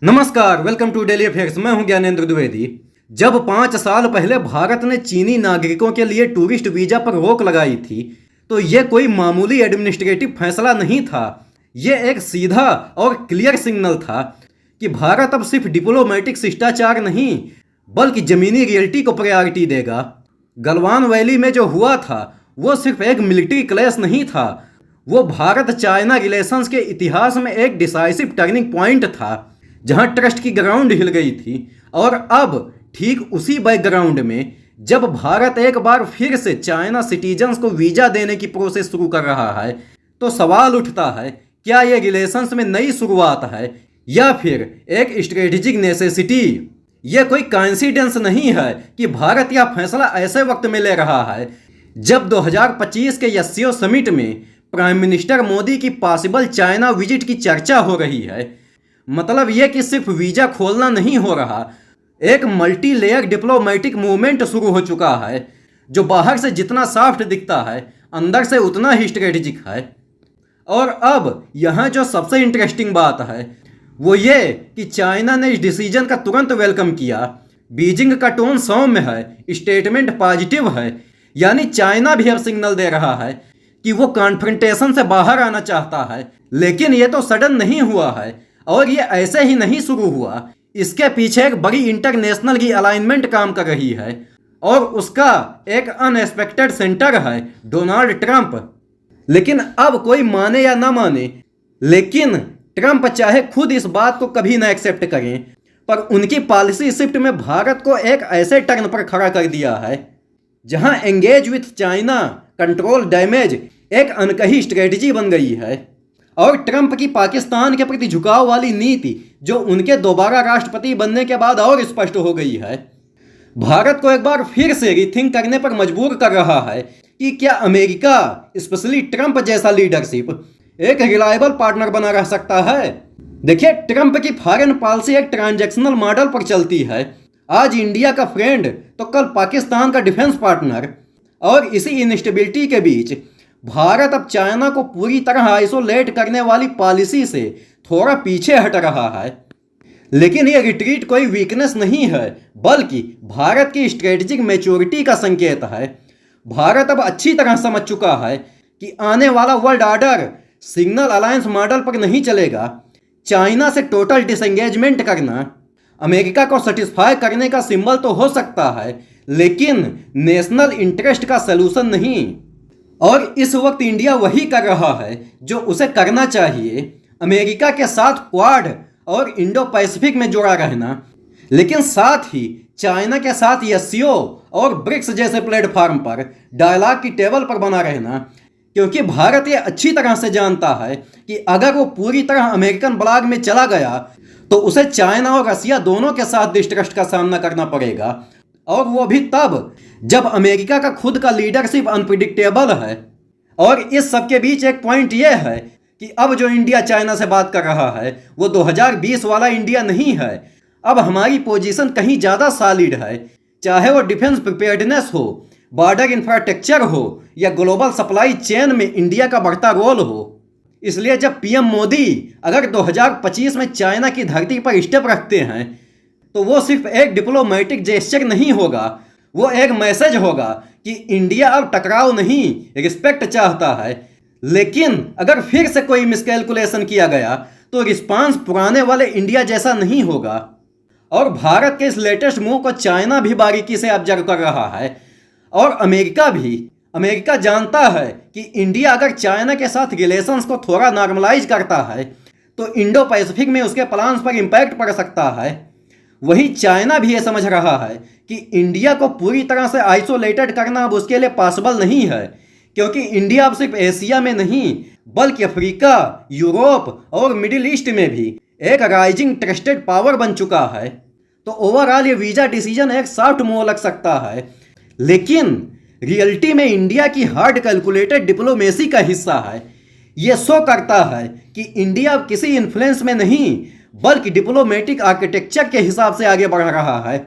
नमस्कार, welcome to daily affairs. मैं हूं ज्ञानेंद्र द्विवेदी। जब 5 साल पहले भारत ने चीनी नागरिकों के लिए टूरिस्ट वीजा पर रोक लगाई थी, तो यह कोई मामूली एडमिनिस्ट्रेटिव फैसला नहीं था। यह एक सीधा और क्लियर सिग्नल था कि भारत अब सिर्फ डिप्लोमेटिक शिष्टाचार नहीं, बल्कि जमीनी रियलिटी को प्रायोरिटी देगा। गलवान वैली में जो हुआ था, वो सिर्फ एक मिलिट्री क्लैश नहीं था, वो भारत चाइना रिलेशंस के इतिहास में एक डिसाइसिव टर्निंग पॉइंट था, जहां ट्रस्ट की ग्राउंड हिल गई थी। और अब ठीक उसी बैकग्राउंड में जब भारत एक बार फिर से चाइना सिटीजन्स को वीजा देने की प्रोसेस शुरू कर रहा है, तो सवाल उठता है, क्या ये रिलेशंस में नई शुरुआत है या फिर एक स्ट्रेटेजिक नेसेसिटी? यह कोई कोइंसिडेंस नहीं है कि भारत यह फैसला ऐसे वक्त में ले रहा है जब 2025 के एससीओ समिट में प्राइम मिनिस्टर मोदी की पॉसिबल चाइना विजिट की चर्चा हो रही है। मतलब यह कि सिर्फ वीजा खोलना नहीं हो रहा, एक मल्टी लेयर डिप्लोमेटिक मूवमेंट शुरू हो चुका है, जो बाहर से जितना सॉफ्ट दिखता है, अंदर से उतना ही स्ट्रेटेजिक है। और अब यहाँ जो सबसे इंटरेस्टिंग बात है वो ये कि चाइना ने इस डिसीजन का तुरंत वेलकम किया। बीजिंग का टोन सौम्य है, स्टेटमेंट पॉजिटिव है, यानी चाइना भी अब सिग्नल दे रहा है कि वो कॉन्फ्रंटेशन से बाहर आना चाहता है। लेकिन ये तो सडन नहीं हुआ है, और ये ऐसे ही नहीं शुरू हुआ। इसके पीछे एक बड़ी इंटरनेशनल की अलाइनमेंट काम कर रही है, और उसका एक अनएक्सपेक्टेड सेंटर है डोनाल्ड ट्रंप। लेकिन अब कोई माने या ना माने, लेकिन ट्रंप चाहे खुद इस बात को कभी ना एक्सेप्ट करें, पर उनकी पॉलिसी शिफ्ट में भारत को एक ऐसे टर्न पर खड़ा कर दिया है जहां engage with China, control damage एक अनकही स्ट्रेटजी बन गई है। और ट्रंप की पाकिस्तान के प्रति झुकाव वाली नीति जो उनके दोबारा राष्ट्रपति बनने के बाद और स्पष्ट हो गई है, भारत को एक बार फिर से रीथिंक करने पर मजबूर कर रहा है कि क्या अमेरिका, स्पेशली ट्रंप जैसा लीडरशिप, एक रिलायबल पार्टनर बना रह सकता है। देखिए, ट्रंप की फॉरेन पॉलिसी एक ट्रांजैक्शनल मॉडल पर चलती है। आज इंडिया का फ्रेंड तो कल पाकिस्तान का डिफेंस पार्टनर, और इसी इनस्टेबिलिटी के बीच भारत अब चाइना को पूरी तरह आइसोलेट करने वाली पॉलिसी से थोड़ा पीछे हट रहा है। लेकिन यह रिट्रीट कोई वीकनेस नहीं है, बल्कि भारत की स्ट्रेटेजिक मैच्योरिटी का संकेत है। भारत अब अच्छी तरह समझ चुका है कि आने वाला world order signal alliance model पर नहीं चलेगा। चाइना से टोटल डिसएंगेजमेंट करना अमेरिका को सेटिस्फाई करने का सिंबल तो हो सकता है, लेकिन नेशनल इंटरेस्ट का सलूशन नहीं। और इस वक्त इंडिया वही कर रहा है जो उसे करना चाहिए, अमेरिका के साथ क्वाड और इंडो पैसिफिक में जुड़ा रहना, लेकिन साथ ही चाइना के साथ एससीओ और ब्रिक्स जैसे प्लेटफॉर्म पर डायलॉग की टेबल पर बना रहना। क्योंकि भारत ये अच्छी तरह से जानता है कि अगर वो पूरी तरह अमेरिकन ब्लॉक में चला गया तो उसे चाइना और रसिया दोनों के साथ डिस्ट्रस्ट का सामना करना पड़ेगा, और वो भी तब जब अमेरिका का खुद का लीडरशिप अनप्रिडिक्टेबल है। और इस सब के बीच एक पॉइंट ये है कि अब जो इंडिया चाइना से बात कर रहा है वो 2020 वाला इंडिया नहीं है। अब हमारी पोजीशन कहीं ज़्यादा सॉलिड है, चाहे वो डिफेंस प्रिपेयर्डनेस हो, बॉर्डर इंफ्रास्ट्रक्चर हो, या ग्लोबल सप्लाई चेन में इंडिया का बढ़ता रोल हो। इसलिए जब पीएम मोदी अगर 2025 में चाइना की धरती पर स्टेप रखते हैं, तो वो सिर्फ एक डिप्लोमेटिक जेस्चर नहीं होगा, वो एक मैसेज होगा कि इंडिया अब टकराव नहीं, रिस्पेक्ट चाहता है। लेकिन अगर फिर से कोई मिसकैलकुलेशन किया गया तो रिस्पांस पुराने वाले इंडिया जैसा नहीं होगा। और भारत के इस लेटेस्ट मूव को चाइना भी बारीकी से ऑब्जर्व कर रहा है, और अमेरिका भी। अमेरिका जानता है कि इंडिया अगर चाइना के साथ रिलेशंस को थोड़ा नॉर्मलाइज करता है तो इंडो पैसिफिक में उसके प्लान्स पर इंपैक्ट पड़ सकता है। वहीं चाइना भी ये समझ रहा है कि इंडिया को पूरी तरह से आइसोलेटेड करना अब उसके लिए पॉसिबल नहीं है, क्योंकि इंडिया अब सिर्फ एशिया में नहीं बल्कि अफ्रीका, यूरोप और मिडिल ईस्ट में भी एक राइजिंग ट्रस्टेड पावर बन चुका है। तो ओवरऑल ये वीजा डिसीजन एक सॉफ्ट मूव लग सकता है, लेकिन रियलिटी में इंडिया की हार्ड कैलकुलेटेड डिप्लोमेसी का हिस्सा है। ये शो करता है कि इंडिया अब किसी इन्फ्लुएंस में नहीं बल्कि डिप्लोमेटिक आर्किटेक्चर के हिसाब से आगे बढ़ रहा है।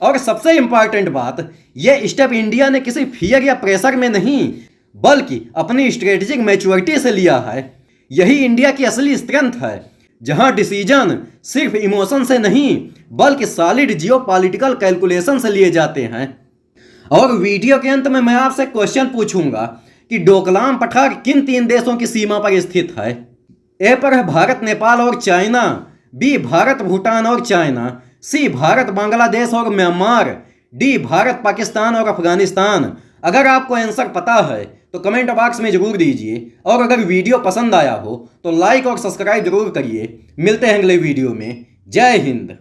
और सबसे इंपॉर्टेंट बात, यह स्टेप इंडिया ने किसी फियर या प्रेशर में नहीं बल्कि अपनी स्ट्रेटेजिक मैच्योरिटी से लिया है। यही इंडिया की असली स्ट्रेंथ है, जहां डिसीजन सिर्फ इमोशन से नहीं बल्कि सॉलिड जियोपॉलिटिकल कैलकुलेशन से लिए जाते हैं। और वीडियो के अंत में मैं आपसे क्वेश्चन पूछूंगा कि डोकलाम पठार किन 3 देशों की सीमा पर स्थित है? ए पर है भारत नेपाल और चाइना, बी भारत भूटान और चाइना, सी भारत बांग्लादेश और म्यांमार, डी भारत पाकिस्तान और अफगानिस्तान। अगर आपको आंसर पता है तो कमेंट बॉक्स में जरूर दीजिए, और अगर वीडियो पसंद आया हो तो लाइक और सब्सक्राइब जरूर करिए। मिलते हैं अगले वीडियो में। जय हिंद।